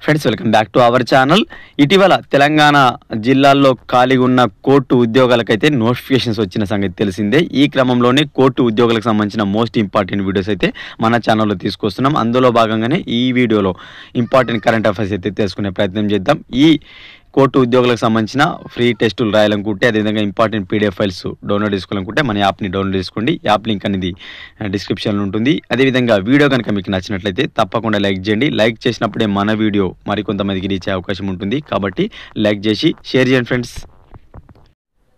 Friends welcome back to our channel. ఇటీవల తెలంగాణ జిల్లాల్లో ఖాళీగా ఉన్న కోర్టు ఉద్యోగాలకైతే నోటిఫికేషన్స్ వచ్చిన సంగతి తెలిసిందే. ఈ క్రమంలోనే కోర్టు ఉద్యోగాలకు సంబంధించిన మోస్ట్ ఇంపార్టెంట్ వీడియోస్ అయితే మన ఛానల్లో తీసుకొస్తున్నాం. అందులో భాగంగానే ఈ వీడియోలో ఇంపార్టెంట్ కరెంట్ అఫైర్స్ అయితే తెలుసుకునే ప్రయత్నం చేద్దాం. ఈ కోర్టు ఉద్యోగులకు సంబంధించిన ఫ్రీ టెస్టులు రాయాలనుకుంటే, అదేవిధంగా ఇంపార్టెంట్ పీడిఎఫ్ ఫైల్స్ డౌన్లోడ్ చేసుకోవాలనుకుంటే మన యాప్ని డౌన్లోడ్ చేసుకోండి. యాప్ లింక్ అనేది డిస్క్రిప్షన్లో ఉంటుంది. అదేవిధంగా వీడియో కనుక మీకు నచ్చినట్లయితే తప్పకుండా లైక్ చేయండి. లైక్ చేసినప్పుడే మన వీడియో మరికొంతమందికి రీచ్ అయ్యే అవకాశం ఉంటుంది. కాబట్టి లైక్ చేసి షేర్ చేయండి ఫ్రెండ్స్.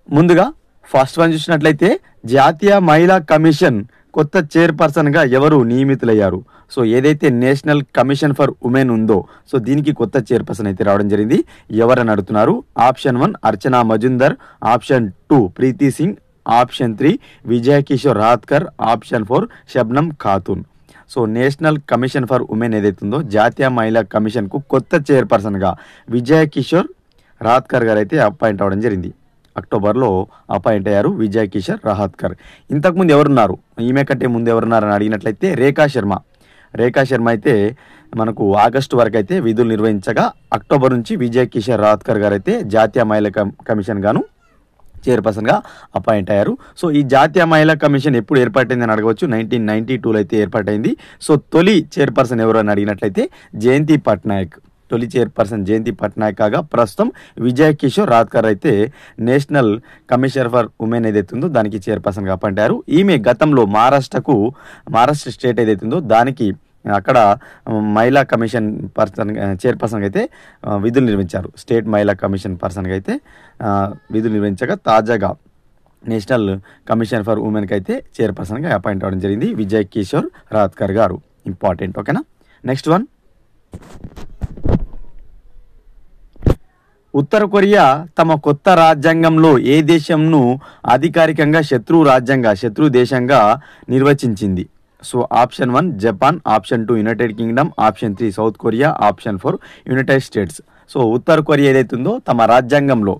ముందుగా ఫస్ట్ వన్ చూసినట్లయితే జాతీయ మహిళా కమిషన్ కొత్త చైర్పర్సన్గా ఎవరు నియమితులయ్యారు? సో ఏదైతే నేషనల్ కమిషన్ ఫర్ ఉమెన్ ఉందో సో దీనికి కొత్త చైర్పర్సన్ అయితే రావడం జరిగింది. ఎవరని అడుగుతున్నారు. Option 1 Archana Majumdar, option 2 Preeti Singh, option 3 Vijay Kishore Rahatkar, option 4 Shabnam Khatoon. So national commission for women ఏదైతే ఉందో జాతీయ మహిళా కమిషన్కు కొత్త చైర్పర్సన్గా విజయ్ కిషోర్ రాత్కర్ గారు అయితే అపాయింట్ అవ్వడం జరిగింది. అక్టోబర్లో అపాయింట్ అయ్యారు విజయ్ కిషోర్ రహాత్కర్. ఇంతకుముందు ఎవరున్నారు, ఈమె కంటే ముందు ఎవరున్నారని అడిగినట్లయితే రేఖా శర్మ అయితే మనకు ఆగస్టు వరకు అయితే విధులు నిర్వహించగా అక్టోబర్ నుంచి విజయ్ కిషోర్ రాత్కర్ గారు అయితే జాతీయ మహిళా కమిషన్ గాను చైర్పర్సన్గా అపాయింట్ అయ్యారు. సో ఈ జాతీయ మహిళా కమిషన్ ఎప్పుడు ఏర్పాటైందని అడగవచ్చు. 1992లో అయితే ఏర్పాటైంది. సో తొలి చైర్పర్సన్ ఎవరు అని అడిగినట్లయితే జయంతి పట్నాయక్. తొలి చైర్పర్సన్ జయంతి పట్నాయక్ కాగా ప్రస్తుతం విజయ్ కిషోర్ రాత్కర్ అయితే నేషనల్ కమిషన్ ఫర్ ఉమెన్ ఏదైతే ఉందో దానికి చైర్పర్సన్గా అపాయింట్ అయ్యారు. ఈమె గతంలో మహారాష్ట్ర స్టేట్ ఏదైతే ఉందో దానికి అక్కడ మహిళా కమిషన్ చైర్పర్సన్గా అయితే విధులు నిర్వహించారు. స్టేట్ మహిళా కమిషన్ పర్సన్గా అయితే విధులు నిర్వహించగా తాజాగా నేషనల్ కమిషన్ ఫర్ ఉమెన్కి అయితే చైర్పర్సన్గా అపాయింట్ అవ్వడం జరిగింది విజయ్ కిషోర్ రాత్కర్ గారు. ఇంపార్టెంట్. ఓకేనా. Next one. ఉత్తర కొరియా తమ కొత్త రాజ్యాంగంలో ఏ దేశంను అధికారికంగా శత్రు దేశంగా నిర్వచించింది? So option 1 Japan, option 2 United Kingdom, option 3 South Korea, option 4 United States. So ఉత్తర కొరియా ఏదైతుందో తమ రాజ్యాంగంలో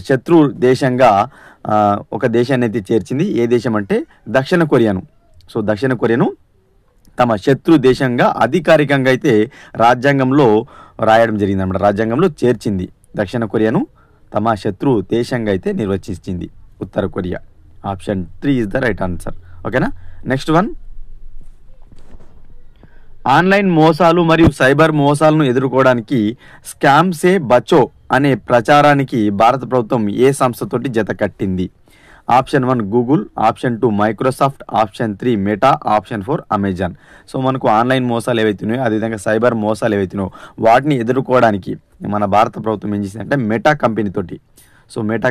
శత్రు దేశంగా ఒక దేశాన్ని అయితే చేర్చింది. ఏ దేశం అంటే దక్షిణ కొరియాను. సో దక్షిణ కొరియాను తమ శత్రు దేశంగా అధికారికంగా అయితే రాజ్యాంగంలో రాయడం జరిగింది అన్నమాట. రాజ్యాంగంలో చేర్చింది. దక్షిణ కొరియాను తమ శత్రు దేశంగా అయితే నిర్వచించింది ఉత్తర Korea. Option 3 is the right answer. ఓకేనా. Next one. ఆన్లైన్ మోసాలు మరియు సైబర్ మోసాలను ఎదుర్కోవడానికి స్కామ్ సే బచో అనే ప్రచారానికి భారత ప్రభుత్వం ఏ సంస్థతోటి జత కట్టింది? Option 1 Google, option 2 Microsoft, option 3 meta, option 4 Amazon. So మనకు ఆన్లైన్ మోసాలు ఏవైతున్నాయో అదేవిధంగా సైబర్ మోసాలు ఏవైతున్నాయో వాటిని ఎదుర్కోవడానికి మన భారత ప్రభుత్వం ఏం చేసిందంటే మెటా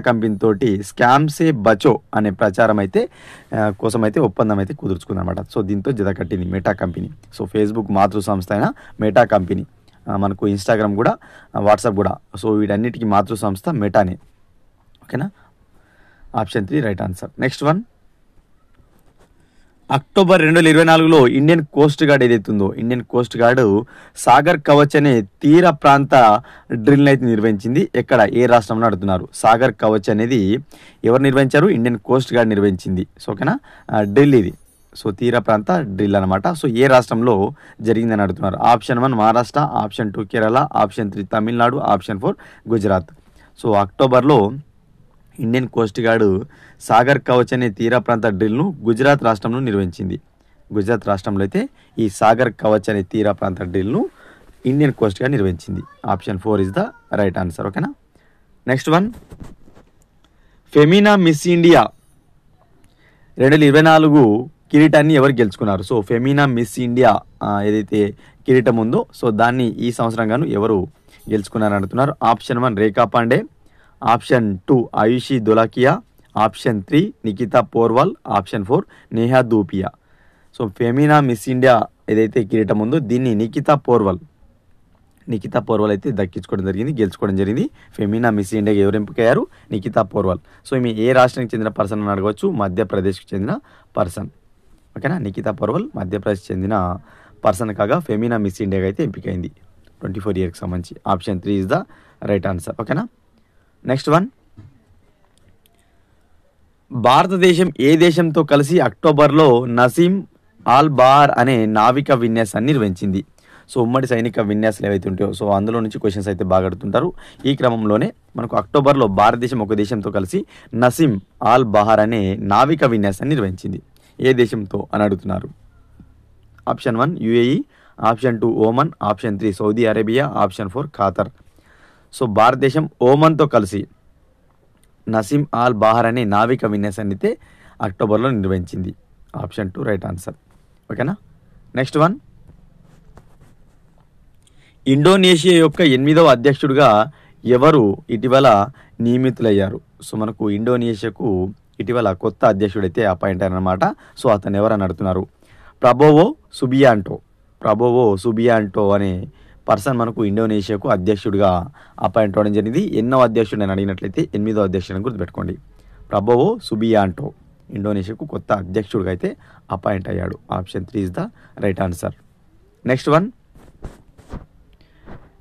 కంపెనీతోటి స్కామ్ సే బచో అనే ప్రచారం అయితే కోసం అయితే ఒప్పందం అయితే కుదుర్చుకుందనమాట. సో దీంతో జత కట్టింది మెటా కంపెనీ. సో ఫేస్బుక్ మాతృ సంస్థ అయిన మెటా కంపెనీ, మనకు ఇన్స్టాగ్రామ్ కూడా, వాట్సాప్ కూడా, సో వీటన్నిటికీ మాతృ సంస్థ మెటానే. ఓకేనా. Option 3 right answer. Next one. October 2024లో ఇండియన్ కోస్ట్ గార్డ్ ఏదైతుందో Indian coast guard Sagar Kavach అనే తీర ప్రాంత డ్రిల్ అయితే నిర్వహించింది. ఎక్కడ, ఏ రాష్ట్రంలో అడుగుతున్నారు. సాగర్ కవచ్ అనేది ఎవరు నిర్వహించారు? ఇండియన్ కోస్ట్ గార్డ్ నిర్వహించింది. సో ఓకేనా. డ్రిల్ ఇది. సో తీర ప్రాంత డ్రిల్ అనమాట. సో ఏ రాష్ట్రంలో జరిగిందని అడుగుతున్నారు. Option 1 Maharashtra, option 2 Kerala, option 3 Tamil Nadu, option 4 Gujarat. So అక్టోబర్లో Indian coast guard Sagar Kavach అనే తీర ప్రాంత డ్రిల్ను గుజరాత్ రాష్ట్రంలో నిర్వహించింది. గుజరాత్ రాష్ట్రంలో అయితే ఈ సాగర్ కవచ్ అనే తీర ప్రాంత డ్రిల్ను ఇండియన్ కోస్ట్ గార్డ్ నిర్వహించింది. Option 4 is the right answer. ఓకేనా. Next one. Femina Miss India 2024 కిరీటాన్ని ఎవరు గెలుచుకున్నారు? సో ఫెమినా మిస్ ఇండియా ఏదైతే కిరీటం ఉందో సో దాన్ని ఈ సంవత్సరంగాను ఎవరు గెలుచుకున్నారని అడుగుతున్నారు. Option 1 Rekha Pandey, option 2 Ayushi Dholakia, option 3 Nikita Porwal, option 4 Neha Dhupia. So Femina Miss India ఏదైతే కిరీటం ఉందో దీన్ని నికితా పోర్వాల్ అయితే గెలుచుకోవడం జరిగింది. ఫెమినా మిస్ ఇండియాకి ఎవరు ఎంపికయ్యారు? నికితా పోర్వాల్. సో ఈమె ఏ రాష్ట్రానికి చెందిన పర్సన్ అని అడగవచ్చు. మధ్యప్రదేశ్కి చెందిన పర్సన్. ఓకేనా. నికితా పోర్వాల్ మధ్యప్రదేశ్ చెందిన పర్సన్ కాగా ఫెమినా మిస్ ఇండియాకి అయితే ఎంపికైంది 24 ఇయర్కి సంబంధించి. Option 3 is the right answer. ఓకేనా. Next one. భారతదేశం ఏ దేశంతో కలిసి అక్టోబర్లో నసీం ఆల్ బార్ అనే నావిక విన్యాసాన్ని నిర్వహించింది? సో ఉమ్మడి సైనిక విన్యాసాలు ఏవైతే ఉంటాయో సో అందులో నుంచి క్వశ్చన్స్ అయితే బాగా అడుగుతుంటారు. ఈ క్రమంలోనే మనకు అక్టోబర్లో భారతదేశం ఒక దేశంతో కలిసి నసీం ఆల్ బహార్ అనే నావిక విన్యాసాన్ని నిర్వహించింది. ఏ దేశంతో అని అడుగుతున్నారు. Option 1 UAE, option 2 Oman, option 3 Saudi Arabia, option 4 Qatar. So భారతదేశం ఓమన్తో కలిసి నసీం ఆల్ బహార్ అనే నావిక విన్యాసాన్ని అయితే అక్టోబర్లో నిర్వహించింది. Option 2 right answer. ఓకేనా. నెక్స్ట్ వన్, ఇండోనేషియా యొక్క 8వ అధ్యక్షుడిగా ఎవరు ఇటీవల నియమితులయ్యారు. సో మనకు ఇండోనేషియాకు ఇటీవల కొత్త అధ్యక్షుడైతే అపాయింట్ అయ్యారనమాట. సో అతను ఎవరని అడుగుతున్నారు. ప్రబోవో సుబియాంటో అనే పర్సన్ మనకు ఇండోనేషియాకు అధ్యక్షుడిగా అపాయింట్ అవ్వడం జరిగింది. ఎన్నో అధ్యక్షుడు అని అడిగినట్లయితే 8వ అధ్యక్షుడిని గుర్తుపెట్టుకోండి. ప్రబోవో సుబియాంటో ఇండోనేషియాకు కొత్త అధ్యక్షుడిగా అయితే అపాయింట్ అయ్యాడు. Option 3 is the right answer. Next one,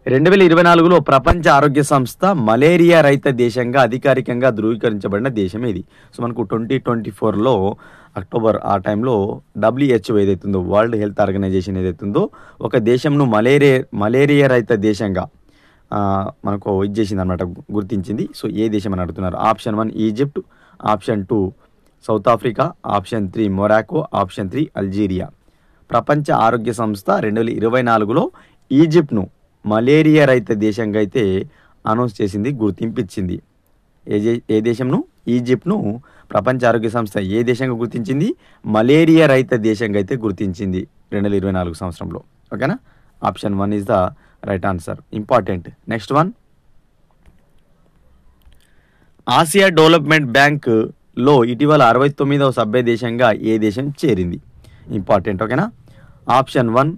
2024లో ప్రపంచ ఆరోగ్య సంస్థ మలేరియా రహిత దేశంగా అధికారికంగా ధృవీకరించబడిన దేశం ఏది. సో మనకు 2024లో అక్టోబర్ ఆ టైంలో WHO ఏదైతుందో వరల్డ్ హెల్త్ ఆర్గనైజేషన్ ఏదైతుందో ఒక దేశంను మలేరియా రహిత దేశంగా మనకు ఇది చేసింది అనమాట, గుర్తించింది. సో ఏ దేశం అని అడుగుతున్నారు. Option 1 Egypt, option 2 south Africa, option 3 Morocco, option 3 Algeria. ప్రపంచ ఆరోగ్య సంస్థ 2024లో ఈజిప్ట్ను మలేరియా రహిత దేశంగా అయితే అనౌన్స్ చేసింది, గుర్తింపించింది. ఏ దేశంను? ఈజిప్ట్ను ప్రపంచ ఆరోగ్య సంస్థ ఏ దేశంగా గుర్తించింది? మలేరియా రహిత దేశంగా అయితే గుర్తించింది 2024 సంవత్సరంలో. ఓకేనా. Option 1 is the right answer. Important. Next one, Asia development బ్యాంక్లో ఇటీవల 69వ సభ్య దేశంగా ఏ దేశం చేరింది. ఇంపార్టెంట్. ఓకేనా. Option 1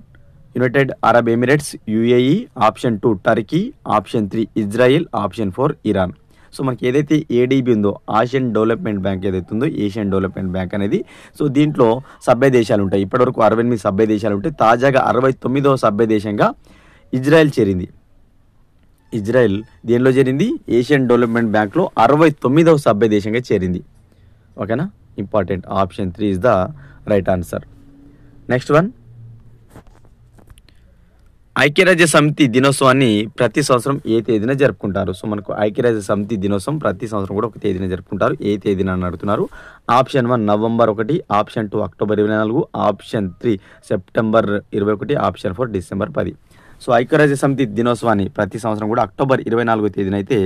United Arab Emirates UAE, option 2 Turkey, option 3 Israel, option 4 Iran. So మనకి ఏదైతే ఏడీబీ ఉందో ఆసియన్ డెవలప్మెంట్ బ్యాంక్ ఏదైతే ఉందో ఏషియన్ డెవలప్మెంట్ బ్యాంక్ అనేది, సో దీంట్లో సభ్య దేశాలు ఉంటాయి. ఇప్పటివరకు 68 సభ్య దేశాలు ఉంటాయి. తాజాగా 69వ సభ్య దేశంగా ఇజ్రాయెల్ చేరింది. ఇజ్రాయెల్ దేనిలో చేరింది? ఏషియన్ డెవలప్మెంట్ బ్యాంక్లో 69వ సభ్య దేశంగా చేరింది. ఓకేనా. Important. Option 3 is the right answer. Next one, ఐక్యరాజ్య సమితి దినోత్సవాన్ని ప్రతి సంవత్సరం ఏ తేదీన జరుపుకుంటారు. సో మనకు ఐక్యరాజ్య సమితి దినోత్సవం ప్రతి సంవత్సరం కూడా ఒక తేదీన జరుపుకుంటారు. ఏ తేదీన అని అడుగుతున్నారు. Option 1 November 1, option 2 October 24, option 3 September 21, option 4 December 10. So ఐక్యరాజ్య సమితి దినోత్సవాన్ని ప్రతి సంవత్సరం కూడా అక్టోబర్ 24వ తేదీన అయితే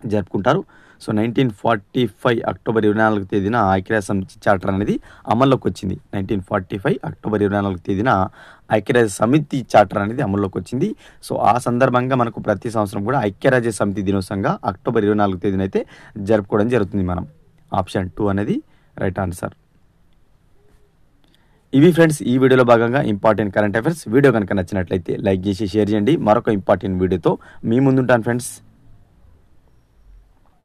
జరుపుకుంటారు. సో 1945 అక్టోబర్ 24వ తేదీన ఐక్యరాజ్య సమితి చార్టర్ అనేది అమల్లోకి వచ్చింది. 1945 అక్టోబర్ 24వ తేదీన ఐక్యరాజ్య సమితి చార్టర్ అనేది అమల్లోకి వచ్చింది. సో ఆ సందర్భంగా మనకు ప్రతి సంవత్సరం కూడా ఐక్యరాజ్య సమితి దినోత్సవంగా అక్టోబర్ 24వ తేదీన అయితే జరుపుకోవడం జరుగుతుంది మనం. ఆప్షన్ 2 అనేది రైట్ ఆన్సర్. ఇవి ఫ్రెండ్స్ ఈ వీడియోలో భాగంగా ఇంపార్టెంట్ కరెంట్ అఫైర్స్. వీడియో కనుక నచ్చినట్లయితే లైక్ చేసి షేర్ చేయండి. మరొక ఇంపార్టెంట్ వీడియోతో మీ ముందుంటాను ఫ్రెండ్స్.